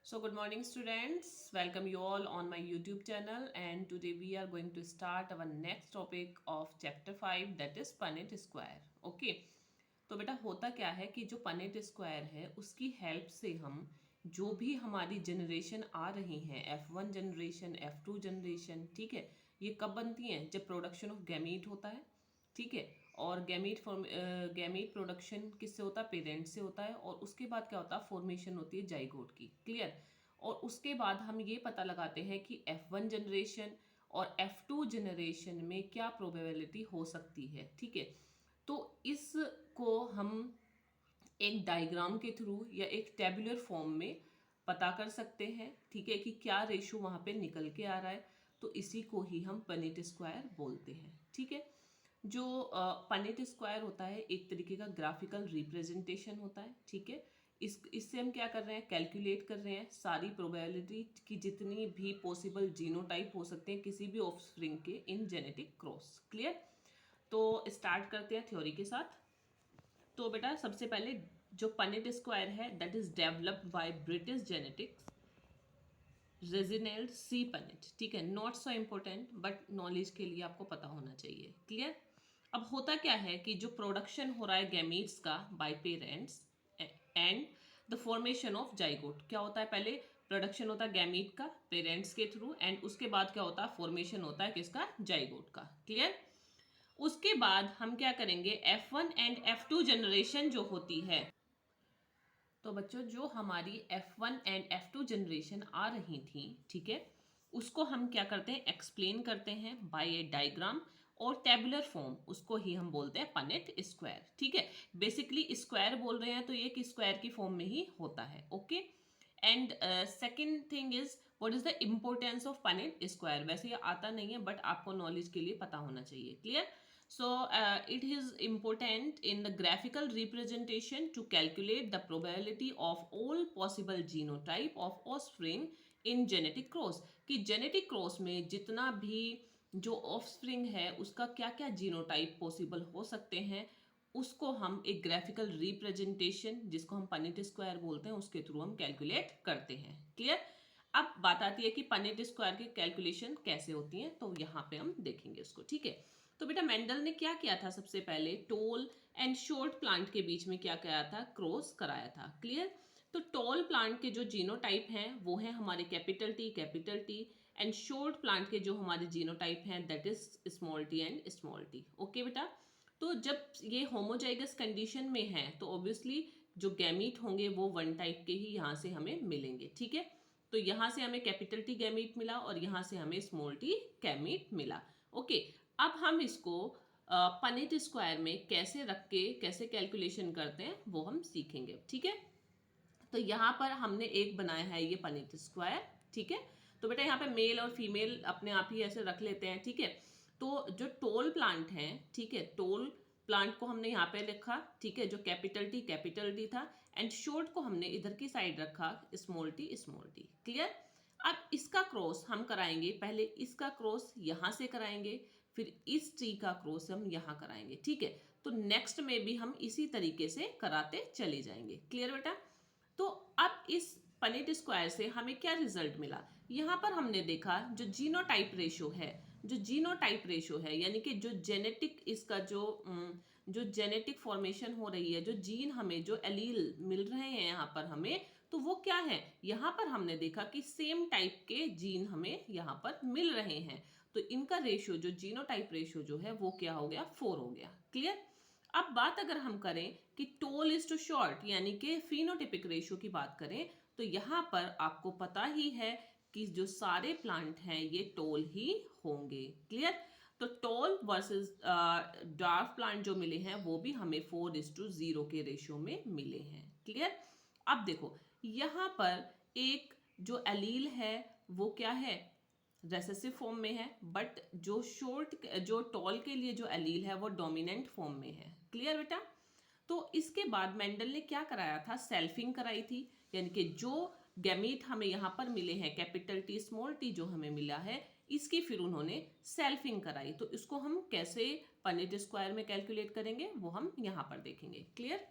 So good morning students, welcome you all on my YouTube channel and today we are going to start our next topic of chapter 5 that is Punnett square. Okay. तो बेटा होता क्या है कि जो Punnett square है उसकी help से हम जो भी हमारी जनरेशन आ रही हैं F1 जनरेशन F2 जनरेशन, ठीक है, ये कब बनती हैं? जब प्रोडक्शन ऑफ गैमीट होता है, ठीक है। और गैमीट प्रोडक्शन किससे होता है? पेरेंट से होता है। और उसके बाद क्या होता है? फॉर्मेशन होती है जाइगोट की। क्लियर। और उसके बाद हम ये पता लगाते हैं कि F1 जनरेशन और F2 जनरेशन में क्या प्रोबेबिलिटी हो सकती है, ठीक है। तो इसको हम एक डायग्राम के थ्रू या एक टेबुलर फॉर्म में पता कर सकते हैं, ठीक है, कि क्या रेशो वहाँ पे निकल के आ रहा है। तो इसी को ही हम पनेट स्क्वायर बोलते हैं, ठीक है। जो पनेट स्क्वायर होता है एक तरीके का ग्राफिकल रिप्रेजेंटेशन होता है, ठीक है। इससे हम क्या कर रहे हैं? कैलकुलेट कर रहे हैं सारी प्रोबेबिलिटी की जितनी भी पॉसिबल जीनोटाइप हो सकते हैं किसी भी ऑफस्प्रिंग के इन जेनेटिक क्रॉस। क्लियर। तो स्टार्ट करते हैं थ्योरी के साथ। तो बेटा सबसे पहले जो पनेट स्क्वायर है that is developed by British genetics Reginald C Punnett, ठीक है। Not so important but knowledge के लिए आपको पता होना चाहिए। क्लियर। अब होता क्या है कि जो प्रोडक्शन हो रहा है गैमीट्स का bye parents and the formation of zygote, क्या होता है? पहले प्रोडक्शन होता है गैमीट का पेरेंट्स के थ्रू एंड उसके बाद क्या होता है? फॉर्मेशन होता है किसका? जाइगोट का। क्लियर। उसके बाद हम क्या करेंगे? F1 एंड F2 जनरेशन जो होती है, तो बच्चों जो हमारी F1 एंड F2 जनरेशन आ रही थी, ठीक है, उसको हम क्या करते हैं? एक्सप्लेन करते हैं बाय ए डायग्राम और टेबुलर फॉर्म, उसको ही हम बोलते हैं पनेट स्क्वायर, ठीक है। बेसिकली स्क्वायर बोल रहे हैं तो एक स्क्वायर की फॉर्म में ही होता है। Okay. And second thing is what is the importance of Punnett square. वैसे ये आता नहीं है बट आपको नॉलेज के लिए पता होना चाहिए। Clear. So it is important in the graphical representation to calculate the probability of all possible genotype of offspring in genetic cross, कि genetic cross में जितना भी जो offspring है उसका क्या क्या जीनोटाइप पॉसिबल हो सकते हैं, उसको हम एक ग्राफिकल रिप्रेजेंटेशन जिसको हम पनेट स्क्वायर बोलते हैं उसके थ्रू हम कैलकुलेट करते हैं। क्लियर। अब बात आती है कि पनेट स्क्वायर की कैलकुलेशन कैसे होती है, तो यहाँ पे हम देखेंगे उसको, ठीक है। तो बेटा मेंडल ने क्या किया था? सबसे पहले टोल एंड शॉर्ट प्लांट के बीच में क्या किया था? क्रॉस कराया था। क्लियर। तो टॉल प्लांट के जो जीनोटाइप हैं वो है हमारे capital T and short plant के जो हमारे जीनोटाइप हैं that is small T and small T. Okay बेटा। तो जब ये होमोजाइगस कंडीशन में है तो ऑब्वियसली जो गैमीट होंगे वो वन टाइप के ही यहाँ से हमें मिलेंगे, ठीक है। तो यहाँ से हमें कैपिटल टी गैमीट मिला और यहाँ से हमें स्मॉल टी गैमीट मिला। ओके। अब हम इसको पनेट स्क्वायर में कैसे रख के कैसे कैलकुलेशन करते हैं वो हम सीखेंगे, ठीक है। तो यहाँ पर हमने एक बनाया है ये पनेट स्क्वायर, ठीक है। तो बेटा यहाँ पे मेल और फीमेल अपने आप ही ऐसे रख लेते हैं, ठीक है। तो जो टोल प्लांट है, ठीक है, टोल प्लांट को हमने यहाँ पे लिखा, ठीक है, जो कैपिटल टी था एंड शॉर्ट को हमने इधर की साइड रखा स्मॉल टी। क्लियर। अब इसका क्रॉस हम कराएंगे, पहले इसका क्रॉस यहाँ से कराएंगे फिर इस ट्री का क्रॉस हम यहाँ कराएंगे, ठीक है। तो नेक्स्ट में भी हम इसी तरीके से कराते चले जाएंगे। क्लियर बेटा। तो अब इस पनेट स्क्वायर से हमें क्या रिजल्ट मिला? यहाँ पर हमने देखा जो जीनोटाइप रेशो है यानी कि जो जेनेटिक इसका जो जेनेटिक फॉर्मेशन हो रही है, जो जीन हमें जो एलील मिल रहे हैं यहाँ पर हमें, तो वो क्या है? यहाँ पर हमने देखा कि सेम टाइप के जीन हमें यहाँ पर मिल रहे हैं। तो इनका रेशो जो जीनोटाइप रेशो जो है वो क्या हो गया? 4 हो गया। क्लियर। अब बात अगर हम करें कि टोल इज टू शॉर्ट यानी कि फिनोटिपिक रेशियो की बात करें, तो यहाँ पर आपको पता ही है कि जो सारे प्लांट हैं ये टोल ही होंगे। क्लियर। तो टोल वर्सेस डार्क प्लांट जो मिले हैं वो भी हमें 4:0 के रेशियो में मिले हैं। क्लियर। अब देखो यहाँ पर एक जो एलील है वो क्या है? रेसेसिव फॉर्म में है, बट जो टॉल के लिए जो एलील है वो डोमिनेंट फॉर्म में है। क्लियर बेटा। तो इसके बाद मेंडल ने क्या कराया था? सेल्फिंग कराई थी, यानी कि जो गैमीट हमें यहाँ पर मिले हैं कैपिटल टी स्मॉल टी जो हमें मिला है इसकी फिर उन्होंने सेल्फिंग कराई। तो इसको हम कैसे पनेट स्क्वायर में कैलकुलेट करेंगे वो हम यहाँ पर देखेंगे। क्लियर।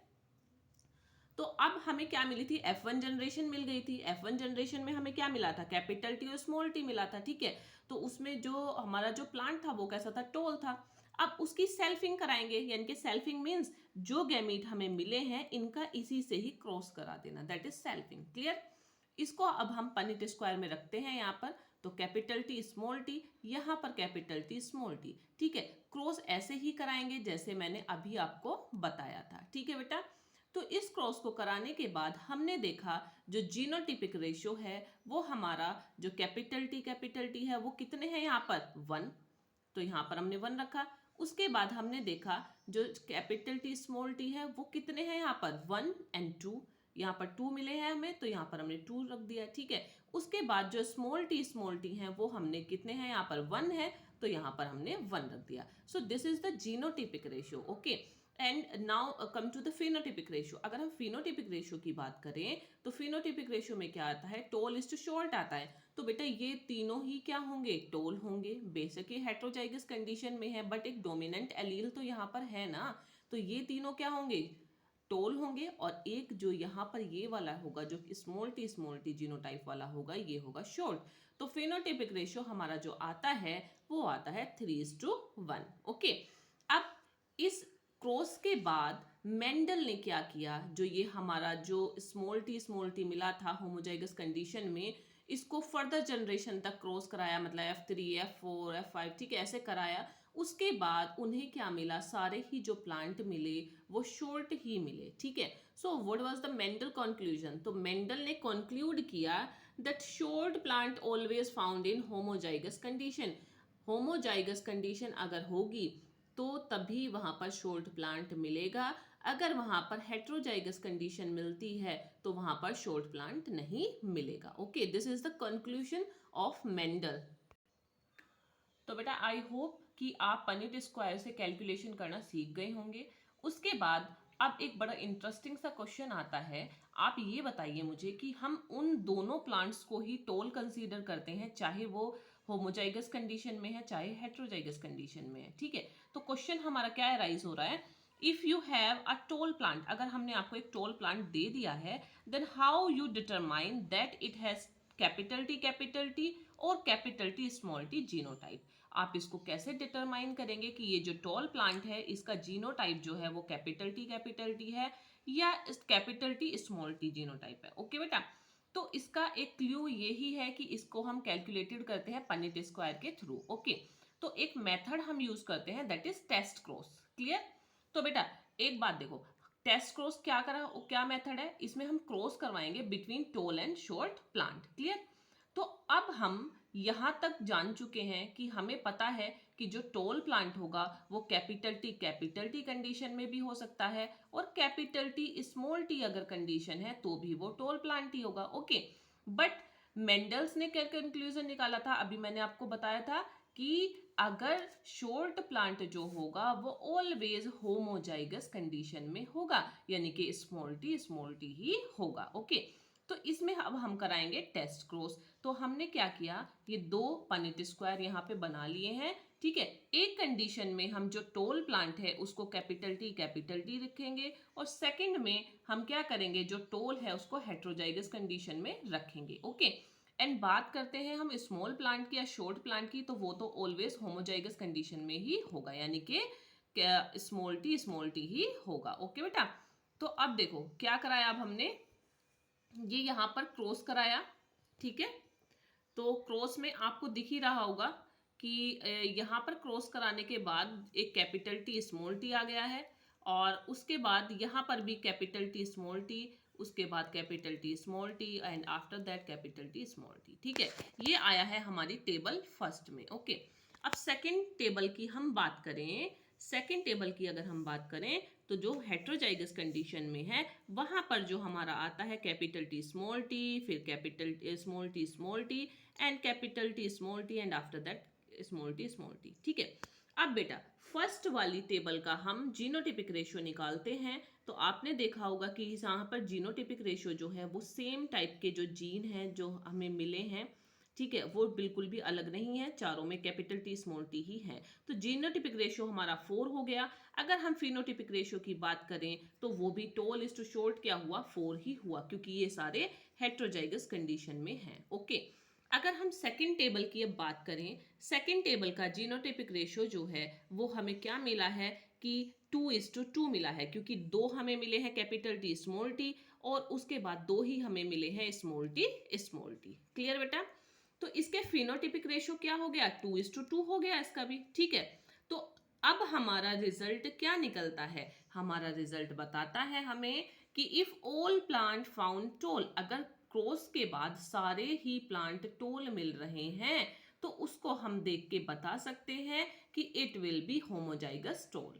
तो तो अब हमें क्या मिली थी, F1 जनरेशन मिल गई थी। F1 जनरेशन में हमें क्या मिला था, कैपिटल टी और स्मॉल टी मिला था, ठीक है। तो उसमें जो हमारा जो प्लांट था वो कैसा था, टोल था। अब उसकी सेल्फिंग कराएंगे, यानी कि सेल्फिंग मीन्स जो गैमीट हमें मिले हैं इनका इसी से ही क्रॉस करा देना, दैट इज सेल्फिंग। क्लियर। इसको अब हम पनिट स्क्वायर में रखते हैं यहाँ पर, तो कैपिटल टी स्मॉल टी, यहाँ पर कैपिटल टी स्मॉल टी, ठीक है। क्रॉस ऐसे ही कराएंगे जैसे मैंने अभी आपको बताया था, ठीक है बेटा। तो इस क्रॉस को कराने के बाद हमने देखा जो जीनोटिपिक रेशियो है वो हमारा जो कैपिटल टी है वो कितने हैं यहाँ पर, 1। तो यहाँ पर हमने 1 रखा। उसके बाद हमने देखा जो कैपिटल टी स्मॉल टी है वो कितने हैं यहाँ पर, 1 एंड 2। यहाँ पर 2 मिले हैं हमें, तो यहाँ पर हमने 2 रख दिया, ठीक है। उसके बाद जो स्मॉल टी हैं वो हमने कितने हैं, यहाँ पर 1 है, तो यहाँ पर हमने 1 रख दिया। So this is the genotypic ratio, okay. And now come to the phenotypic ratio. अगर हम फिनोटिपिक रेशियो की बात करें तो फिनोटिपिक रेशियो में क्या आता है, टोल इज टू शॉर्ट आता है। तो बेटा ये तीनों ही क्या होंगे, टोल होंगे। बेशक ये हेट्रोजाइगस कंडीशन में है बट एक डोमिनेंट एलील तो यहाँ पर है ना, तो ये तीनों क्या होंगे, टोल होंगे। और एक जो यहाँ पर ये वाला होगा जो स्मॉल टी जीनोटाइप वाला होगा, ये होगा शॉर्ट। तो फिनोटाइपिक रेशियो हमारा जो आता है वो आता है 3:1, ओके। अब इस क्रॉस के बाद मेंडल ने क्या किया, जो ये हमारा जो स्मॉल टी मिला था होमोजाइगस कंडीशन में, इसको फर्दर जनरेशन तक क्रॉस कराया, मतलब F3 F4 F5, ठीक है, ऐसे कराया। उसके बाद उन्हें क्या मिला, सारे ही जो प्लांट मिले वो शॉर्ट ही मिले, ठीक है। So what was the Mendel conclusion, तो मेंडल ने कंक्लूड किया that short plant always found in homozygous condition. Homozygous condition अगर होगी तो तभी वहां पर शॉर्ट प्लांट मिलेगा। अगर वहां पर हेट्रोजाइगस कंडीशन मिलती है तो वहां पर शॉर्ट प्लांट नहीं मिलेगा, okay. This is the conclusion of Mendel. तो बेटा आई होप कि आप पनिट स्क्वायर से कैलकुलेशन करना सीख गए होंगे। उसके बाद अब एक बड़ा इंटरेस्टिंग सा क्वेश्चन आता है। आप ये बताइए मुझे कि हम उन दोनों प्लांट्स को ही टोल कंसीडर करते हैं, चाहे वो होमोजाइगस कंडीशन में है चाहे हेट्रोजाइगस कंडीशन में है, ठीक है। तो क्वेश्चन हमारा क्या राइज हो रहा है, if you have a tall plant, अगर हमने आपको एक टोल प्लांट दे दिया है, then how you determine that it has capital T और capital T small T genotype. आप इसको कैसे डिटरमाइन करेंगे कि ये जो टॉल प्लांट है इसका जीनोटाइप जो है वो कैपिटल टी है या capital T small T genotype है, ओके बेटा। तो इसका एक क्लू ये ही है कि इसको हम कैलकुलेटेड करते हैं पनिट स्क्वायर के थ्रू, ओके। तो एक मेथड हम यूज करते हैं that is test cross, clear. तो बेटा एक बात देखो, टेस्ट क्रॉस क्या मेथड है, इसमें हम क्रॉस करवाएंगे between toll and short plant, clear. तो अब हम यहां तक जान चुके हैं कि हमें पता है कि जो टोल प्लांट होगा वो कैपिटल टी कंडीशन में भी हो सकता है और कैपिटल टी स्मॉल टी अगर कंडीशन है तो भी वो टोल प्लांट ही होगा, ओके। बट मेंडल्स ने क्या कंक्लूजन निकाला था, अभी मैंने आपको बताया था कि अगर शॉर्ट प्लांट जो होगा वो ऑलवेज होमोजाइगस कंडीशन में होगा, यानी कि स्मॉल टी ही होगा, ओके। तो इसमें अब हम कराएंगे टेस्ट क्रॉस। तो हमने क्या किया, ये दो पनिट स्क्वायर यहाँ पे बना लिए हैं, ठीक है। एक कंडीशन में हम जो टोल प्लांट है उसको कैपिटल टी रखेंगे और सेकंड में हम क्या करेंगे, जो टोल है उसको हेट्रोजाइगस कंडीशन में रखेंगे, ओके। एंड बात करते हैं हम स्मॉल प्लांट की या शॉर्ट प्लांट की, तो वो तो ऑलवेज होमोजाइगस कंडीशन में ही होगा, यानी कि स्मॉल टी ही होगा, ओके बेटा। तो अब देखो क्या कराया, अब हमने ये यहाँ पर क्रॉस कराया, ठीक है। तो क्रॉस में आपको दिख ही रहा होगा कि यहाँ पर क्रॉस कराने के बाद एक कैपिटल टी स्मॉल टी आ गया है और उसके बाद यहाँ पर भी कैपिटल टी स्मॉल टी, उसके बाद capital T small T and after that capital T small T, ठीक है। ये आया है हमारी टेबल फर्स्ट में, ओके। अब सेकंड टेबल की हम बात करें, सेकंड टेबल की अगर हम बात करें तो जो हेट्रोजाइगस कंडीशन में है वहां पर जो हमारा आता है कैपिटल टी स्मॉल टी, फिर capital small T and capital T small T and after that small T, ठीक है। अब बेटा फर्स्ट वाली टेबल का हम जीनोटिपिक रेशियो निकालते हैं। तो आपने देखा होगा कि यहाँ पर जीनोटिपिक रेशियो जो है वो सेम टाइप के जो जीन हैं जो हमें मिले हैं ठीक है, वो बिल्कुल भी अलग नहीं है, चारों में कैपिटल टी स्मॉल टी ही है। तो जीनोटिपिक रेशियो हमारा 4 हो गया। अगर हम फिनोटिपिक रेशियो की बात करें तो वो भी टॉल इज टू शॉर्ट क्या हुआ, 4 ही हुआ, क्योंकि ये सारे हेट्रोजाइगस कंडीशन में हैं। ओके, अगर हम सेकंड टेबल की अब बात करें, सेकंड टेबल का जीनोटिपिक रेशियो जो है वो हमें क्या मिला है कि 2:2 मिला है, क्योंकि दो हमें मिले हैं कैपिटल टी स्मॉल टी, और उसके बाद दो ही हमें मिले हैं small T small T. Clear बेटा? तो इसके फिनोटिपिक रेशियो क्या हो गया, 2:2 हो गया इसका भी। ठीक है, तो अब हमारा रिजल्ट क्या निकलता है, हमारा रिजल्ट बताता है हमें कि if all plant found toll, अगर क्रॉस के बाद सारे ही प्लांट टोल मिल रहे हैं तो उसको हम देख के बता सकते हैं कि it will be homozygous toll.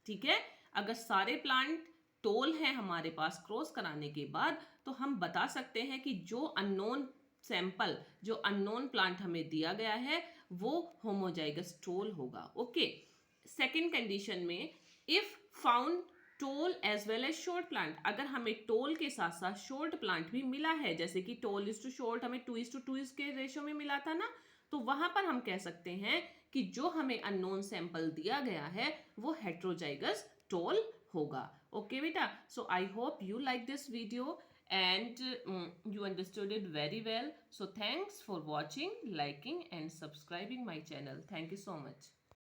ठीक है, अगर सारे प्लांट टोल हैं हमारे पास क्रॉस कराने के बाद, तो हम बता सकते हैं कि जो अननोन सैंपल, जो अननोन प्लांट हमें दिया गया है वो होमोजाइगस टोल होगा। ओके, सेकंड कंडीशन में if found tall as well as short plant, अगर हमें टोल के साथ साथ शॉर्ट प्लांट भी मिला है, जैसे कि टोल इज टू शॉर्ट हमें 2:2 के रेशियो में मिला था ना, तो वहां पर हम कह सकते हैं कि जो हमें अननोन सैंपल दिया गया है वो हेट्रोजाइगस टोल होगा। ओके बेटा, so I hope you like this video and you understood it very well. So thanks for watching, liking and subscribing my channel. Thank you so much.